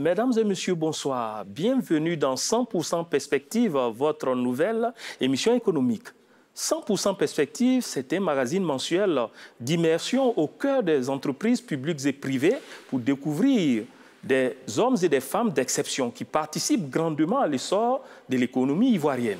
Mesdames et messieurs, bonsoir. Bienvenue dans 100% Perspective, votre nouvelle émission économique. 100% Perspective, c'est un magazine mensuel d'immersion au cœur des entreprises publiques et privées pour découvrir des hommes et des femmes d'exception qui participent grandement à l'essor de l'économie ivoirienne.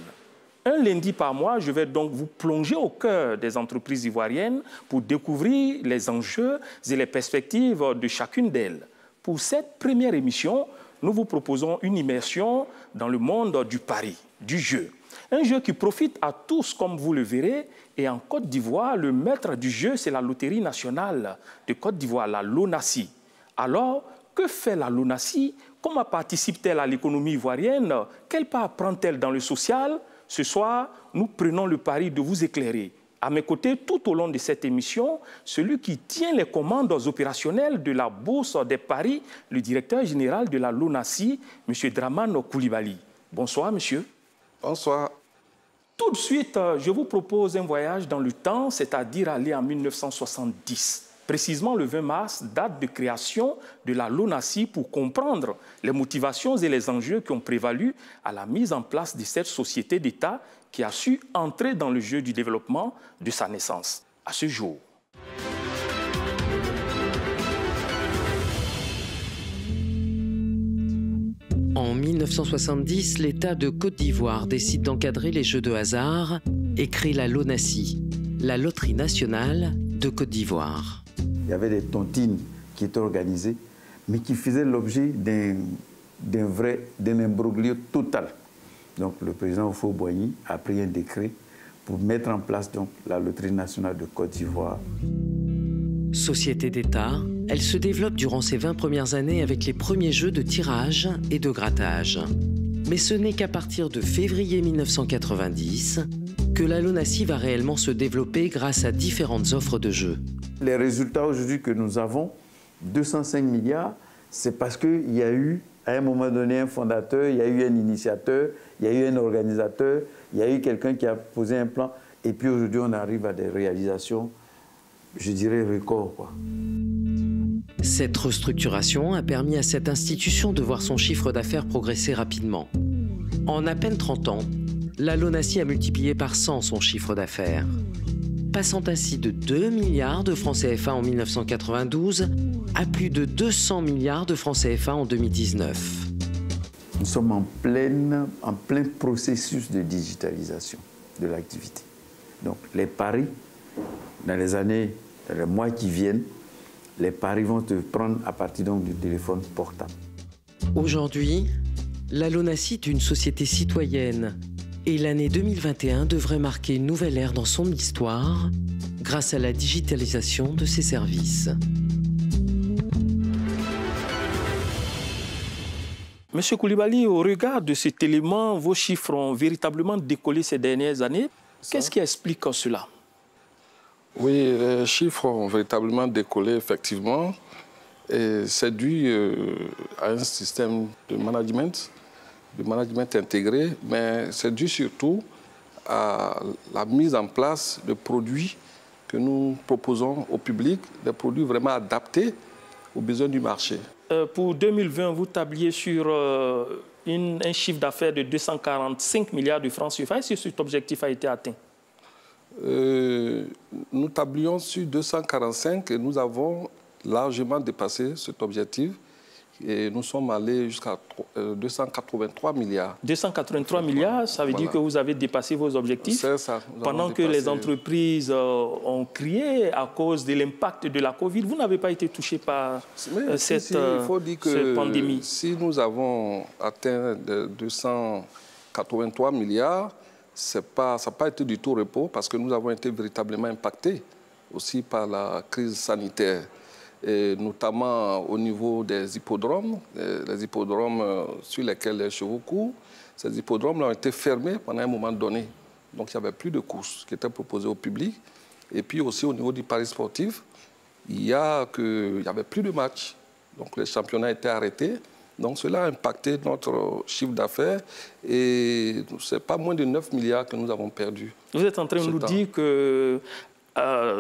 Un lundi par mois, je vais donc vous plonger au cœur des entreprises ivoiriennes pour découvrir les enjeux et les perspectives de chacune d'elles. Pour cette première émission, nous vous proposons une immersion dans le monde du pari, du jeu. Un jeu qui profite à tous, comme vous le verrez. Et en Côte d'Ivoire, le maître du jeu, c'est la Loterie nationale de Côte d'Ivoire, la LONASI. Alors, que fait la LONASI? Comment participe-t-elle à l'économie ivoirienne? Quelle part prend-elle dans le social? Ce soir, nous prenons le pari de vous éclairer. À mes côtés, tout au long de cette émission, celui qui tient les commandes opérationnelles de la Bourse des paris, le directeur général de la LONASI, M. Dramane Coulibaly. Bonsoir, monsieur. Bonsoir. Tout de suite, je vous propose un voyage dans le temps, c'est-à-dire aller en 1970. Précisément le 20 mars, date de création de la LONASI, pour comprendre les motivations et les enjeux qui ont prévalu à la mise en place de cette société d'État qui a su entrer dans le jeu du développement de sa naissance à ce jour. En 1970, l'État de Côte d'Ivoire décide d'encadrer les jeux de hasard et crée la LONASI, la Loterie nationale de Côte d'Ivoire. Il y avait des tontines qui étaient organisées, mais qui faisaient l'objet d'un imbroglio total. Donc le président Houphouët-Boigny a pris un décret pour mettre en place donc, la Loterie nationale de Côte d'Ivoire. Société d'État, elle se développe durant ses 20 premières années avec les premiers jeux de tirage et de grattage. Mais ce n'est qu'à partir de février 1990 que la LONASI va réellement se développer grâce à différentes offres de jeux. Les résultats aujourd'hui que nous avons, 205 milliards, c'est parce qu'il y a eu, à un moment donné, un fondateur, il y a eu un initiateur, il y a eu un organisateur, il y a eu quelqu'un qui a posé un plan. Et puis aujourd'hui, on arrive à des réalisations, je dirais, records, quoi. Cette restructuration a permis à cette institution de voir son chiffre d'affaires progresser rapidement. En à peine 30 ans, la LONASI a multiplié par 100 son chiffre d'affaires, passant ainsi de 2 milliards de francs CFA en 1992 à plus de 200 milliards de francs CFA en 2019. Nous sommes en plein processus de digitalisation de l'activité. Donc les paris, dans les mois qui viennent, les paris vont te prendre à partir donc du téléphone portable. Aujourd'hui, la LONASI est une société citoyenne et l'année 2021 devrait marquer une nouvelle ère dans son histoire grâce à la digitalisation de ses services. Monsieur Coulibaly, au regard de cet élément, vos chiffres ont véritablement décollé ces dernières années. Qu'est-ce qui explique cela? Oui, les chiffres ont véritablement décollé, effectivement. Et c'est dû à un système de management intégré, mais c'est dû surtout à la mise en place de produits que nous proposons au public, des produits vraiment adaptés aux besoins du marché. Pour 2020, vous tabliez sur un chiffre d'affaires de 245 milliards de francs CFA. Est-ce que cet objectif a été atteint? Nous tablions sur 245 et nous avons largement dépassé cet objectif. Et nous sommes allés jusqu'à 283 milliards. 283 milliards, ça veut dire que vous avez dépassé vos objectifs. C'est ça. Pendant que les entreprises ont crié à cause de l'impact de la Covid, vous n'avez pas été touché par cette pandémie. Si nous avons atteint 283 milliards, ça n'a pas été du tout repos parce que nous avons été véritablement impactés aussi par la crise sanitaire. Et notamment au niveau des hippodromes, les hippodromes sur lesquels les chevaux courent, ces hippodromes ont été fermés pendant un moment donné. Donc il n'y avait plus de courses qui étaient proposées au public. Et puis aussi au niveau du pari sportif, il n'y avait plus de matchs. Donc les championnats étaient arrêtés. Donc cela a impacté notre chiffre d'affaires et ce n'est pas moins de 9 milliards que nous avons perdus. Vous êtes en train de nous dire que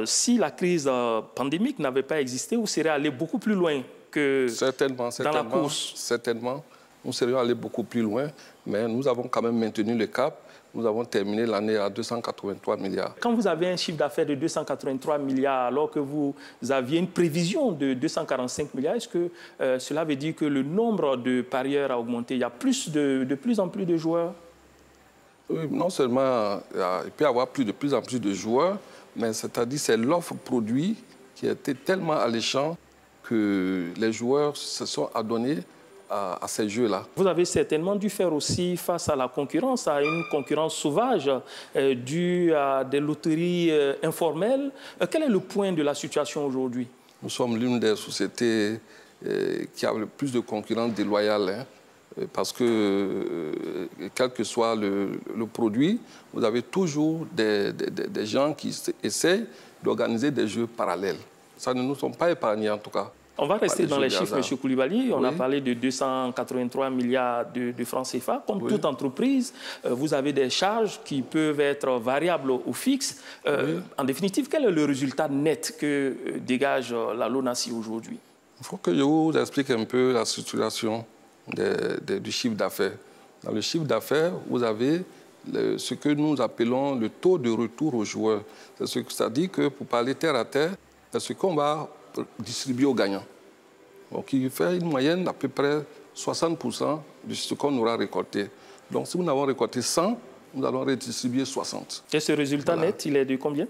si la crise pandémique n'avait pas existé, vous seriez allé beaucoup plus loin que certainement, dans la course. Certainement, nous serions allés beaucoup plus loin, mais nous avons quand même maintenu le cap. Nous avons terminé l'année à 283 milliards. Quand vous avez un chiffre d'affaires de 283 milliards, alors que vous aviez une prévision de 245 milliards, est-ce que cela veut dire que le nombre de parieurs a augmenté? Il y a de plus en plus de joueurs? Oui, non seulement il peut y avoir de plus en plus de joueurs, mais c'est-à-dire c'est l'offre produit qui a été tellement alléchante que les joueurs se sont adonnés à ces jeux-là. Vous avez certainement dû faire aussi face à la concurrence, à une concurrence sauvage due à des loteries informelles. Quel est le point de la situation aujourd'hui? Nous sommes l'une des sociétés qui a le plus de concurrence déloyale, parce que quel que soit le produit, vous avez toujours des gens qui essaient d'organiser des jeux parallèles. Ça ne nous sommes pas épargnés en tout cas. On va rester dans les chiffres, M. Koulibaly. On a parlé de 283 milliards de francs CFA. Comme toute entreprise, vous avez des charges qui peuvent être variables ou fixes. En définitive, quel est le résultat net que dégage la LONASE aujourd'hui? Il faut que je vous explique un peu la structuration du chiffre d'affaires. Dans le chiffre d'affaires, vous avez ce que nous appelons le taux de retour aux joueurs. C'est-à-dire que, pour parler terre à terre, c'est ce qu'on va distribuer aux gagnants. Donc, il fait une moyenne d'à peu près 60% de ce qu'on aura récolté. Donc, si nous avons récolté 100, nous allons redistribuer 60. Et ce résultat net, il est de combien?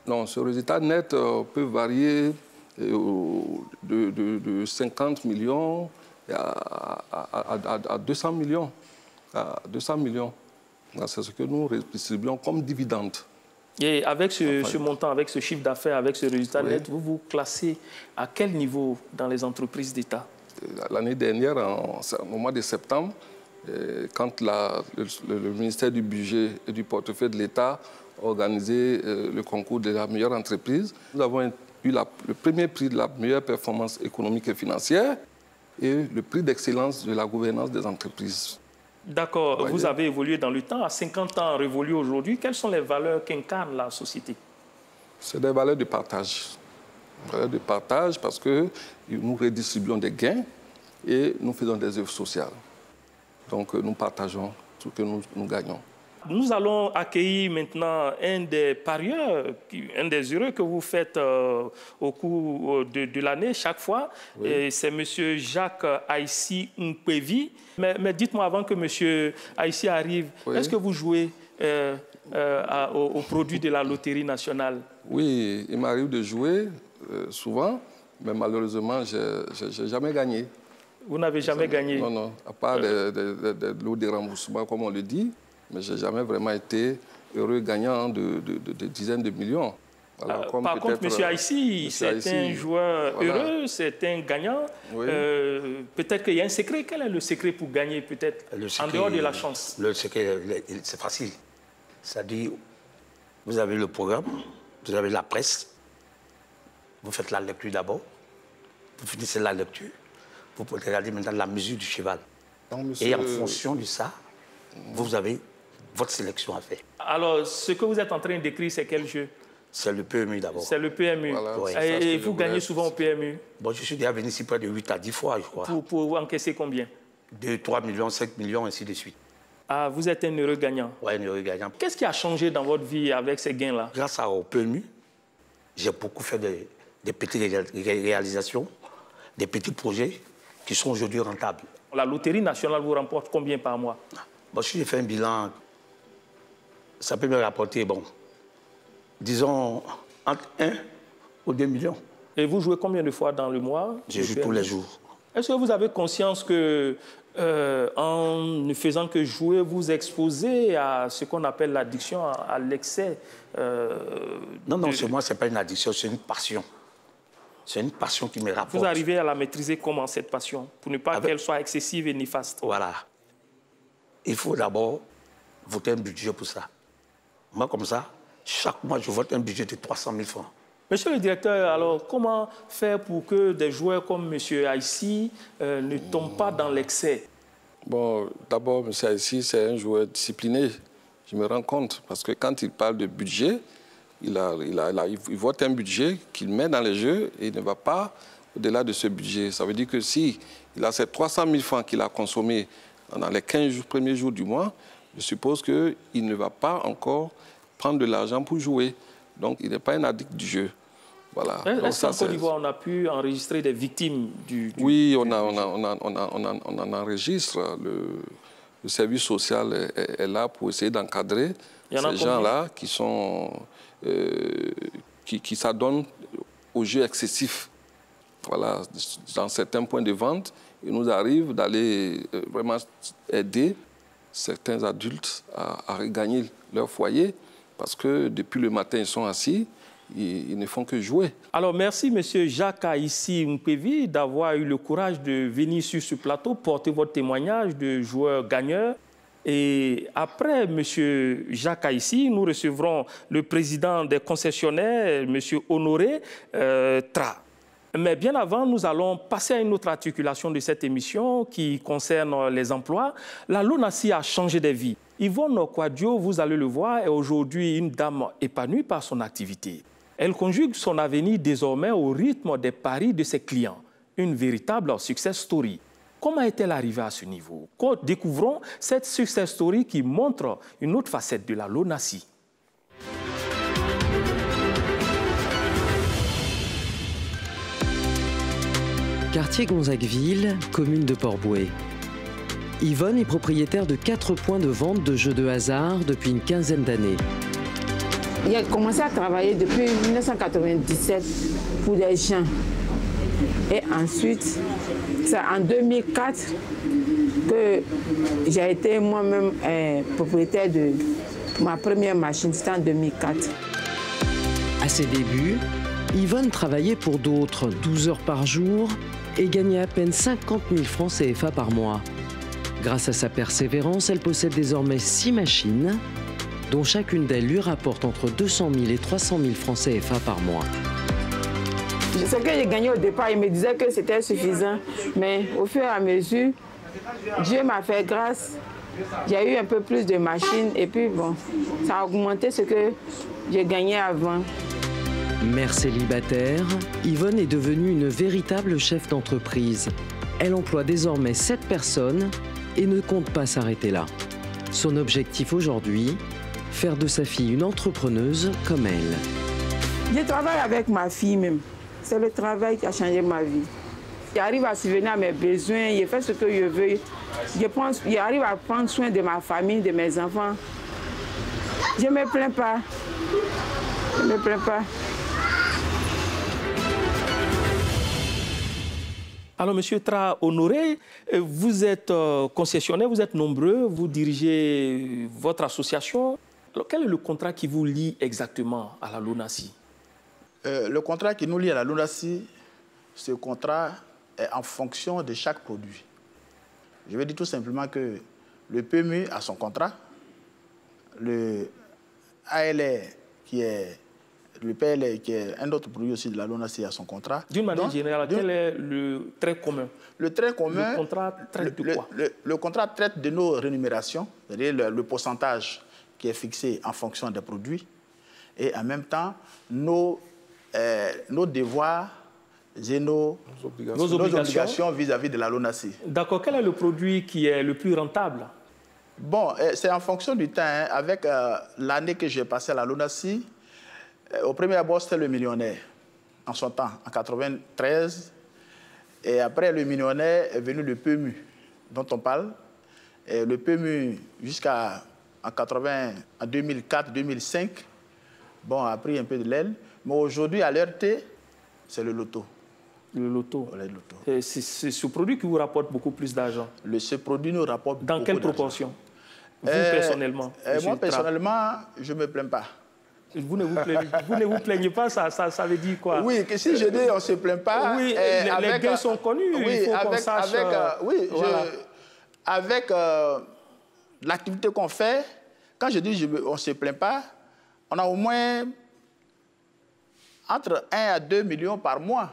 Non, ce résultat net peut varier de 50 millions à 200 millions. À 200 millions. C'est ce que nous redistribuons comme dividende. Et avec ce montant, avec ce chiffre d'affaires, avec ce résultat net, vous vous classez à quel niveau dans les entreprises d'État? L'année dernière, au mois de septembre, quand le ministère du Budget et du Portefeuille de l'État a organisé le concours de la meilleure entreprise, nous avons eu le premier prix de la meilleure performance économique et financière et le prix d'excellence de la gouvernance des entreprises. D'accord. Vous avez évolué dans le temps. À 50 ans révolus aujourd'hui, quelles sont les valeurs qu'incarne la société? C'est des valeurs de partage. Des valeurs de partage parce que nous redistribuons des gains et nous faisons des œuvres sociales. Donc nous partageons ce que nous gagnons. Nous allons accueillir maintenant un des parieurs, un des heureux que vous faites au cours de l'année chaque fois. C'est M. Jacques Aïssi Mpevi. Mais dites-moi, avant que M. Aïssi arrive, est-ce que vous jouez au produit de la Loterie nationale? Oui, il m'arrive de jouer souvent, mais malheureusement, je n'ai jamais gagné. Vous n'avez jamais gagné? Non, non, à part des lots de remboursement, comme on le dit. Mais je n'ai jamais vraiment été heureux gagnant de dizaines de millions. Voilà, par contre, M. Aïssi, c'est un joueur heureux, c'est un gagnant. Peut-être qu'il y a un secret. Quel est le secret pour gagner, peut-être, en dehors de la chance? Le secret, c'est facile. C'est-à-dire, vous avez le programme, vous avez la presse, vous faites la lecture d'abord, vous finissez la lecture, vous pouvez regarder maintenant la mesure du cheval. Donc, et en fonction de ça, vous avez votre sélection à faire. Alors, ce que vous êtes en train de décrire, c'est quel jeu? C'est le PMU d'abord. C'est le PMU. Voilà, et vous gagnez souvent au PMU? Bon, je suis déjà venu ici près de 8 à 10 fois, je crois. Pour encaisser combien? 2, 3 millions, 5 millions, ainsi de suite. Ah, vous êtes un heureux gagnant? Oui, un heureux gagnant. Qu'est-ce qui a changé dans votre vie avec ces gains-là? Grâce au PMU, j'ai beaucoup fait des petites réalisations, des petits projets qui sont aujourd'hui rentables. La Loterie nationale vous remporte combien par mois? Bon, si j'ai fait un bilan, ça peut me rapporter, bon, disons, entre 1 ou 2 millions. Et vous jouez combien de fois dans le mois? Je joue tous les jours. Est-ce que vous avez conscience que, en ne faisant que jouer, vous exposez à ce qu'on appelle l'addiction, à l'excès? Non, non, chez moi, ce n'est pas une addiction, c'est une passion. C'est une passion qui me rapporte. Vous arrivez à la maîtriser comment, cette passion, pour ne pas qu'elle soit excessive et néfaste? Voilà. Il faut d'abord voter un budget pour ça. Moi, comme ça, chaque mois, je vote un budget de 300 000 francs. Monsieur le directeur, alors comment faire pour que des joueurs comme M. Aïssi ne tombent pas dans l'excès? Bon, d'abord, M. Aïssi, c'est un joueur discipliné. Je me rends compte, parce que quand il parle de budget, il vote un budget qu'il met dans les jeux et il ne va pas au-delà de ce budget. Ça veut dire que si il a ces 300 000 francs qu'il a consommés dans les 15 premiers jours du mois, je suppose qu'il ne va pas encore prendre de l'argent pour jouer. Donc, il n'est pas un addict du jeu. Voilà. Est-ce qu'en Côte d'Ivoire, on a pu enregistrer des victimes du Oui, on en enregistre. Le service social est là pour essayer d'encadrer ces gens-là qui s'adonnent au jeu excessif. Voilà, dans certains points de vente, il nous arrive d'aller vraiment aider certains adultes à regagner leur foyer parce que depuis le matin, ils sont assis, ils ne font que jouer. Alors, merci, M. Jacques Aïssi Mpevi, d'avoir eu le courage de venir sur ce plateau, porter votre témoignage de joueur gagneur. Et après M. Jacques Aïssi, nous recevrons le président des concessionnaires, M. Honoré Tra. Mais bien avant, nous allons passer à une autre articulation de cette émission qui concerne les emplois. La LONASI a changé de vie. Yvonne Kouadio, vous allez le voir, est aujourd'hui une dame épanouie par son activité. Elle conjugue son avenir désormais au rythme des paris de ses clients. Une véritable success story. Comment est-elle arrivée à ce niveau? Découvrons cette success story qui montre une autre facette de la LONASI. Quartier Gonzagueville, commune de Port-Bouët. Yvonne est propriétaire de 4 points de vente de jeux de hasard depuis une quinzaine d'années. J'ai commencé à travailler depuis 1997 pour des gens. Et ensuite, c'est en 2004 que j'ai été moi-même propriétaire de ma première machine. C'était en 2004. À ses débuts, Yvonne travaillait pour d'autres 12 heures par jour et gagnait à peine 50 000 francs CFA par mois. Grâce à sa persévérance, elle possède désormais 6 machines, dont chacune d'elles lui rapporte entre 200 000 et 300 000 francs CFA par mois. Ce que j'ai gagné au départ, il me disait que c'était suffisant. Mais au fur et à mesure, Dieu m'a fait grâce. J'ai eu un peu plus de machines et puis bon, ça a augmenté ce que j'ai gagné avant. Mère célibataire, Yvonne est devenue une véritable chef d'entreprise. Elle emploie désormais 7 personnes et ne compte pas s'arrêter là. Son objectif aujourd'hui, faire de sa fille une entrepreneuse comme elle. Je travaille avec ma fille même. C'est le travail qui a changé ma vie. J'arrive à subvenir à mes besoins, je fais ce que je veux. J'arrive à prendre soin de ma famille, de mes enfants. Je ne me plains pas. Je ne me plains pas. Alors, M. Tra Honoré, vous êtes concessionnaire, vous êtes nombreux, vous dirigez votre association. Alors, quel est le contrat qui vous lie exactement à la LONASI? Le contrat qui nous lie à la LONASI, ce contrat est en fonction de chaque produit. Je veux dire tout simplement que le PMU a son contrat, le ALR qui est le PLR, qui est un autre produit aussi de la LONASI, a son contrat. D'une manière générale, quel est le trait commun? Le trait commun, le contrat traite de quoi? Le contrat traite de nos rémunérations, c'est-à-dire le pourcentage qui est fixé en fonction des produits, et en même temps, nos devoirs et nos obligations vis-à-vis de la LONASI. D'accord. Quel est le produit qui est le plus rentable? Bon, c'est en fonction du temps. Hein. Avec l'année que j'ai passée à la LONASI, au premier abord, c'était le millionnaire, en son temps, en 93. Et après le millionnaire est venu le PMU, dont on parle. Et le PMU, jusqu'en 2004-2005, bon, a pris un peu de l'aile. Mais aujourd'hui, à l'heure T, c'est le loto. Le loto. Le loto. C'est ce produit qui vous rapporte beaucoup plus d'argent. Ce produit nous rapporte beaucoup d'argent. Dans quelle proportion? Vous, personnellement? Moi, personnellement, je ne me plains pas. Vous ne vous plaignez pas, ça veut dire quoi? Oui, que si je dis on ne se plaint pas... Oui, les gains sont connus, oui, il faut qu'on sache... voilà. Avec l'activité qu'on fait, quand je dis on ne se plaint pas, on a au moins entre 1 à 2 millions par mois.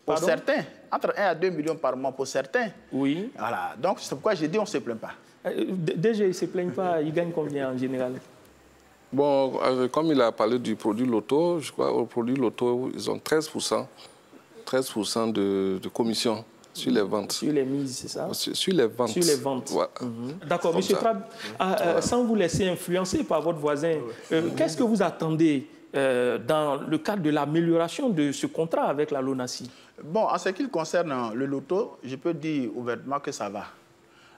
Pour certains. Entre 1 à 2 millions par mois pour certains. Oui. Voilà. Donc, c'est pourquoi je dis on ne se plaint pas. Déjà, ils ne se plaignent pas. Ils gagnent combien en général? Bon, comme il a parlé du produit loto, je crois au produit loto, ils ont 13% 13% de commission sur les ventes. Sur les mises, c'est ça? Sur les ventes. Sur les ventes. Ouais. D'accord. Monsieur Trab, sans vous laisser influencer par votre voisin, qu'est-ce que vous attendez dans le cadre de l'amélioration de ce contrat avec la LONASI? Bon, en ce qui concerne le loto, je peux dire ouvertement que ça va.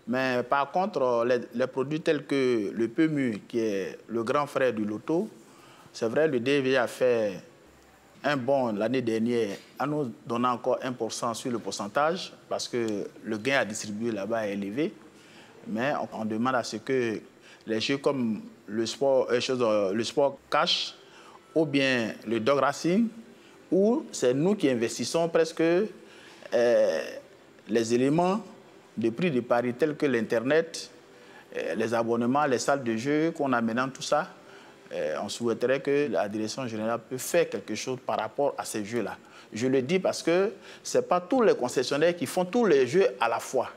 Mais par contre, les produits tels que le PMU, qui est le grand frère du loto, c'est vrai, le DV a fait un bond l'année dernière en nous donnant encore 1% sur le pourcentage parce que le gain à distribuer là-bas est élevé. Mais on demande à ce que les jeux comme le sport cash ou bien le dog racing, où c'est nous qui investissons presque les éléments de prix de pari tels que l'Internet, les abonnements, les salles de jeu qu'on a maintenant, tout ça. On souhaiterait que la direction générale puisse faire quelque chose par rapport à ces jeux-là. Je le dis parce que ce n'est pas tous les concessionnaires qui font tous les jeux à la fois.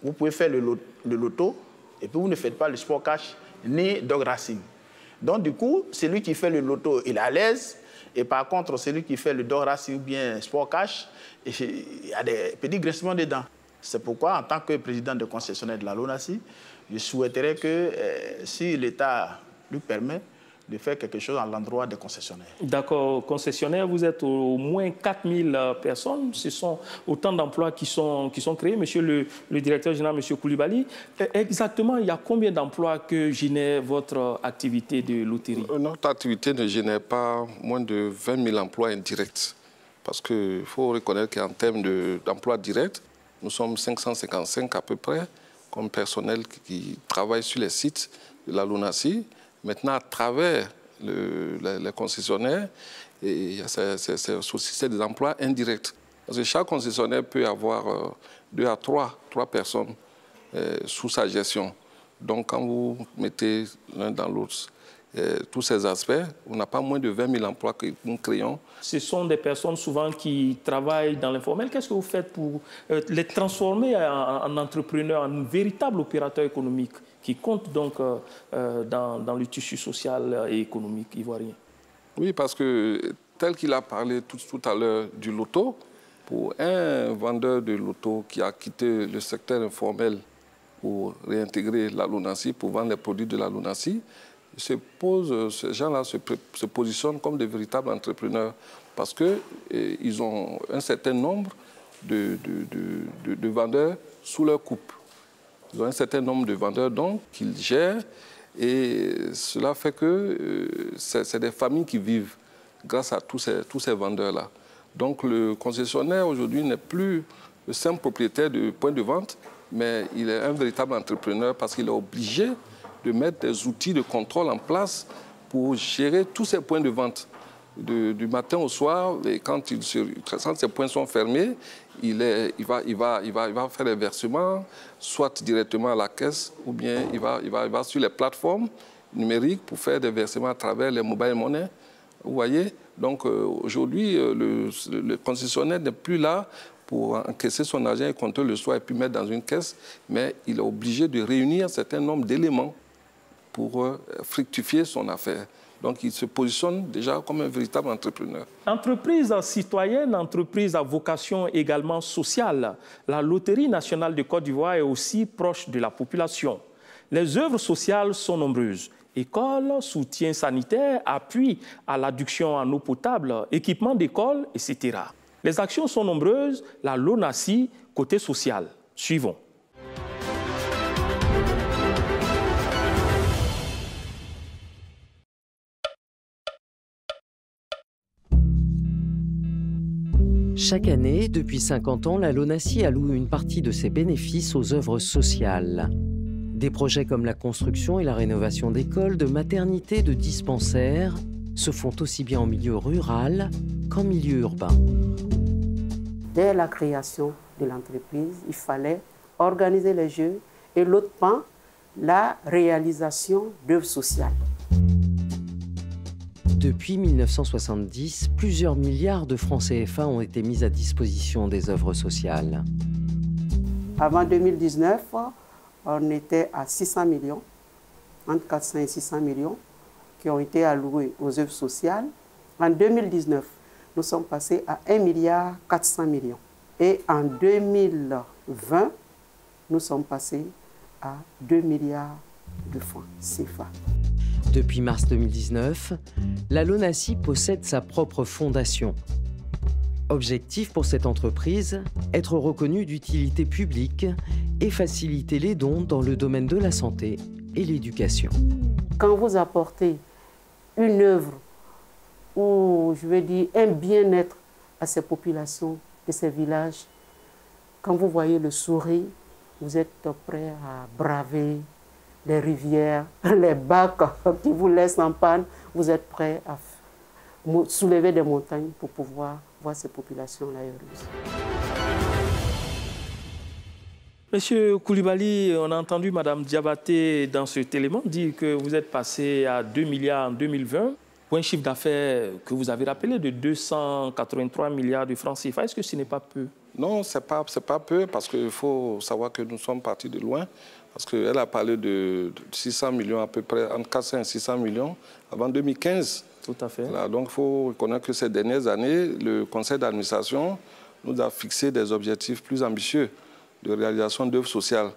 Vous pouvez faire le loto et puis vous ne faites pas le sport cash ni dog racing. Donc du coup, celui qui fait le loto, il est à l'aise. Et par contre, celui qui fait le dog racing ou bien sport cash, il y a des petits grincements dedans. C'est pourquoi, en tant que président de concessionnaire de la LONASI, je souhaiterais que si l'État lui permet de faire quelque chose à l'endroit des concessionnaires. D'accord. Concessionnaire, vous êtes au moins 4000 personnes. Ce sont autant d'emplois qui sont créés. Monsieur le directeur général, monsieur Koulibaly, exactement, il y a combien d'emplois que génère votre activité de loterie? Notre activité ne génère pas moins de 20 000 emplois indirects. Parce qu'il faut reconnaître qu'en termes d'emplois directs, nous sommes 555 à peu près comme personnel qui travaille sur les sites de la LONASI. Maintenant, à travers les concessionnaires, c'est des emplois indirects. Parce que chaque concessionnaire peut avoir 2 à 3 personnes sous sa gestion. Donc, quand vous mettez l'un dans l'autre tous ces aspects, on n'a pas moins de 20 000 emplois que nous créons. Ce sont des personnes souvent qui travaillent dans l'informel. Qu'est-ce que vous faites pour les transformer en entrepreneurs, en véritable opérateur économique qui compte donc dans le tissu social et économique ivoirien? Oui, parce que tel qu'il a parlé tout à l'heure du loto, pour un vendeur de loto qui a quitté le secteur informel pour réintégrer la LONASI, pour vendre les produits de la LONASI, ces gens-là se positionnent comme des véritables entrepreneurs parce qu'ils ont un certain nombre de vendeurs sous leur coupe. Ils ont un certain nombre de vendeurs donc qu'ils gèrent et cela fait que c'est des familles qui vivent grâce à tous ces vendeurs-là. Donc le concessionnaire aujourd'hui n'est plus le simple propriétaire de point de vente, mais il est un véritable entrepreneur parce qu'il est obligé de mettre des outils de contrôle en place pour gérer tous ces points de vente. Du matin au soir, et quand ces points sont fermés, il va faire les versements, soit directement à la caisse, ou bien il va sur les plateformes numériques pour faire des versements à travers les mobile money. Vous voyez? Donc aujourd'hui, le concessionnaire n'est plus là pour encaisser son argent et compter le soir et puis mettre dans une caisse, mais il est obligé de réunir un certain nombre d'éléments pour fructifier son affaire. Donc, il se positionne déjà comme un véritable entrepreneur. Entreprise citoyenne, entreprise à vocation également sociale. La Loterie nationale de Côte d'Ivoire est aussi proche de la population. Les œuvres sociales sont nombreuses. Écoles, soutien sanitaire, appui à l'adduction en eau potable, équipement d'école, etc. Les actions sont nombreuses. La LONASI, côté social. Suivons. Chaque année, depuis 50 ans, la LONASI alloue une partie de ses bénéfices aux œuvres sociales. Des projets comme la construction et la rénovation d'écoles, de maternités, de dispensaires se font aussi bien en milieu rural qu'en milieu urbain. Dès la création de l'entreprise, il fallait organiser les jeux et l'autre pan, la réalisation d'œuvres sociales. Depuis 1970, plusieurs milliards de francs CFA ont été mis à disposition des œuvres sociales. Avant 2019, on était à 600 millions, entre 400 et 600 millions, qui ont été alloués aux œuvres sociales. En 2019, nous sommes passés à 1,4 milliard. Et en 2020, nous sommes passés à 2 milliards de francs CFA. Depuis mars 2019, la LONASI possède sa propre fondation. Objectif pour cette entreprise, être reconnue d'utilité publique et faciliter les dons dans le domaine de la santé et l'éducation. Quand vous apportez une œuvre ou, je veux dire, un bien-être à ces populations de ces villages, quand vous voyez le sourire, vous êtes prêt à braver les rivières, les bacs qui vous laissent en panne, vous êtes prêt à soulever des montagnes pour pouvoir voir ces populations-là heureuses. Monsieur Coulibaly, on a entendu Mme Diabaté dans cet élément dire que vous êtes passé à 2 milliards en 2020 pour un chiffre d'affaires que vous avez rappelé de 283 milliards de francs CFA. Est-ce que ce n'est pas peu? Non, ce n'est pas peu parce qu'il faut savoir que nous sommes partis de loin. Parce qu'elle a parlé de 600 millions à peu près, entre 400 et 600 millions avant 2015. Tout à fait. Voilà, donc il faut reconnaître que ces dernières années, le conseil d'administration nous a fixé des objectifs plus ambitieux de réalisation d'œuvres sociales.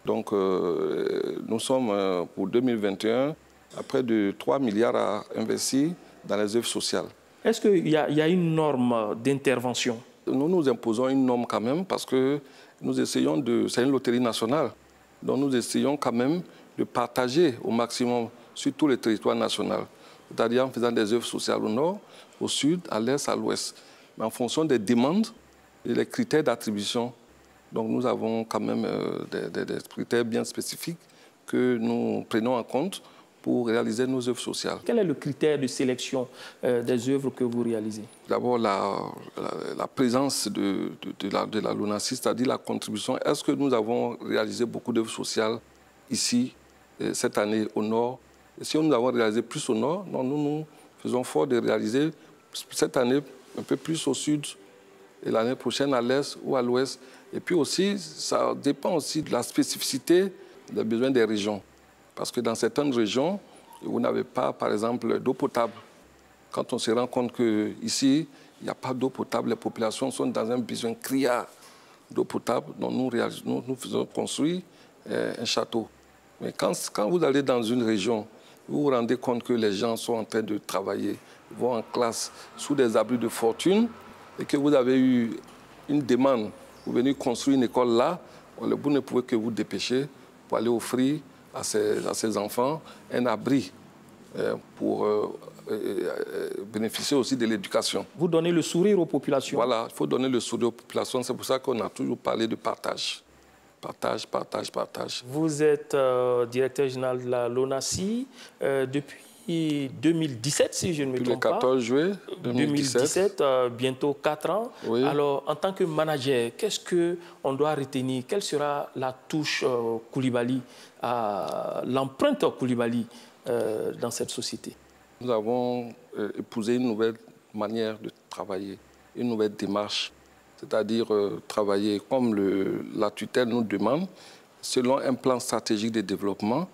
Donc nous sommes pour 2021 à près de 3 milliards à investir dans les œuvres sociales. Est-ce qu'il y a une norme d'intervention? Nous nous imposons une norme quand même parce que nous essayons de... C'est une loterie nationale. Donc nous essayons quand même de partager au maximum sur tout le territoire national. C'est-à-dire en faisant des œuvres sociales au nord, au sud, à l'est, à l'ouest. Mais en fonction des demandes et des critères d'attribution. Donc nous avons quand même des critères bien spécifiques que nous prenons en compte pour réaliser nos œuvres sociales. Quel est le critère de sélection des œuvres que vous réalisez? D'abord, la présence de la LONASI, c'est-à-dire la contribution. Est-ce que nous avons réalisé beaucoup d'œuvres sociales ici, cette année, au nord? Et si nous avons réalisé plus au nord, non, nous faisons fort de réaliser cette année un peu plus au sud et l'année prochaine à l'est ou à l'ouest. Et puis aussi, ça dépend aussi de la spécificité des besoins des régions. Parce que dans certaines régions, vous n'avez pas, par exemple, d'eau potable. Quand on se rend compte qu'ici, il n'y a pas d'eau potable, les populations sont dans un besoin criard d'eau potable, donc nous faisons construire un château. Mais quand vous allez dans une région, vous vous rendez compte que les gens sont en train de travailler, vont en classe sous des abris de fortune, et que vous avez eu une demande, vous venez construire une école là, vous ne pouvez que vous dépêcher pour aller offrir à ces enfants un abri pour bénéficier aussi de l'éducation. Vous donnez le sourire aux populations. Voilà, il faut donner le sourire aux populations. C'est pour ça qu'on a toujours parlé de partage. Partage, partage, partage. Vous êtes directeur général de la LONASI depuis 2017, si je ne me trompe pas. Le 14 juillet 2017. Bientôt 4 ans. Oui. Alors, en tant que manager, qu'est-ce qu'on doit retenir? Quelle sera la touche Coulibaly, l'empreinte Coulibaly dans cette société? Nous avons épousé une nouvelle manière de travailler, une nouvelle démarche. C'est-à-dire travailler comme la tutelle nous demande, selon un plan stratégique de développement,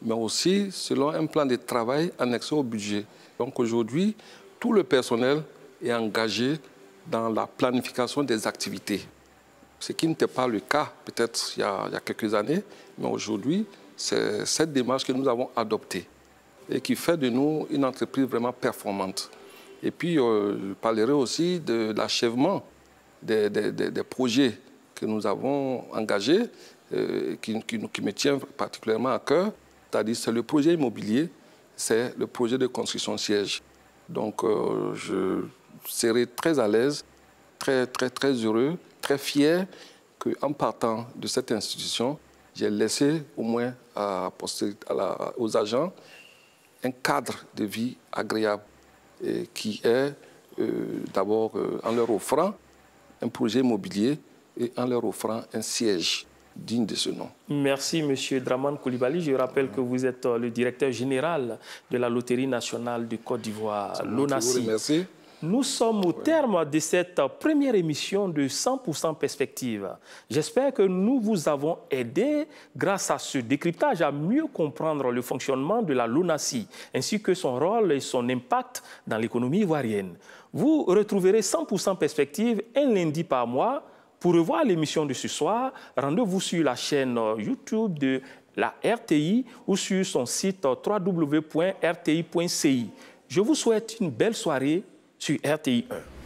mais aussi selon un plan de travail annexé au budget. Donc aujourd'hui, tout le personnel est engagé dans la planification des activités. Ce qui n'était pas le cas peut-être il y a quelques années, mais aujourd'hui, c'est cette démarche que nous avons adoptée et qui fait de nous une entreprise vraiment performante. Et puis, je parlerai aussi de l'achèvement des projets que nous avons engagés, qui me tient particulièrement à cœur. C'est-à-dire, c'est le projet immobilier, c'est le projet de construction siège. Donc, je serai très à l'aise, très heureux, très fier qu'en partant de cette institution, j'ai laissé au moins aux agents un cadre de vie agréable et qui est d'abord en leur offrant un projet immobilier et en leur offrant un siège digne de ce nom. Merci, M. Dramane Coulibaly. Je rappelle que vous êtes le directeur général de la Loterie nationale de Côte d'Ivoire, LONASI. Merci. Nous sommes au terme de cette première émission de 100% Perspective. J'espère que nous vous avons aidé, grâce à ce décryptage, à mieux comprendre le fonctionnement de la LONASI, ainsi que son rôle et son impact dans l'économie ivoirienne. Vous retrouverez 100% Perspective un lundi par mois. Pour revoir l'émission de ce soir, rendez-vous sur la chaîne YouTube de la RTI ou sur son site www.rti.ci. Je vous souhaite une belle soirée sur RTI 1.